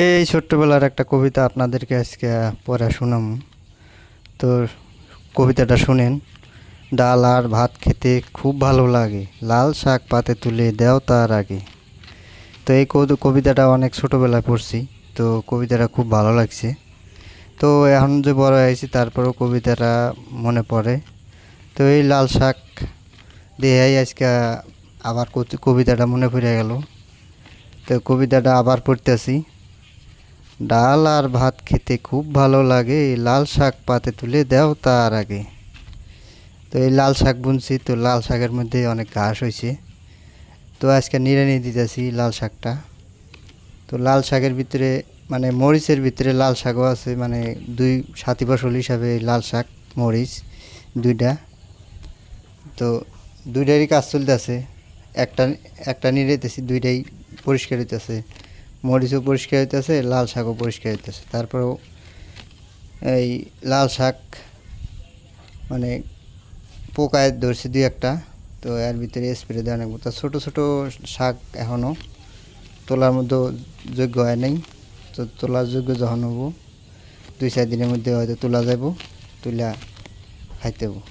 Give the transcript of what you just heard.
এই ছোট্টবেলার একটা কবিতা আপনাদেরকে আজকে পড়া শোনাম। তো কবিতাটা শুনেন। ডাল আর ভাত খেতে খুব ভালো লাগে, লাল শাক পাতে তুলে দেও তার আগে। তো এই কবিতাটা অনেক ছোটোবেলায় পড়ছি। তো কবিতাটা খুব ভালো লাগছে। তো এখন যে বড় হয়েছি তারপরেও কবিতাটা মনে পড়ে। তো এই লাল শাক দিয়েই আজকে আবার কবিতাটা মনে পড়ে গেল। তো কবিতাটা আবার পড়তেছি। ডাল আর ভাত খেতে খুব ভালো লাগে, লাল শাক পাতে তুলে দেও তার আগে। তো এই লাল শাক বুনছি, তো লাল শাকের মধ্যে অনেক ঘাস হয়েছে। তো আজকে নিড়ানি দিতেছি লাল শাকটা। তো লাল শাকের ভিতরে মানে মরিচের ভিতরে লাল শাকও আছে, মানে দুই সাথী ফসল হিসাবে এই লাল শাক মরিচ দুইটা। তো দুইটারই কাজ চলতেছে। একটা একটা নিড়াইতেছি, দুইটাই পরিষ্কার হইতেছে। মরিচও পরিষ্কার হইতেছে, লাল শাকও পরিষ্কার হইতেছে। তারপরেও এই লাল শাক মানে পোকায় ধরছে দুই একটা। তো এর ভিতরে স্প্রে দেওয়া লাগবে। তো ছোটো ছোটো শাক এখনও তোলার মধ্যে যোগ্য হয় নাই। তো তোলার যোগ্য যখন হবো 2-4 দিনের মধ্যে হয়তো তোলা যাব, তুলা খাইতে হবো।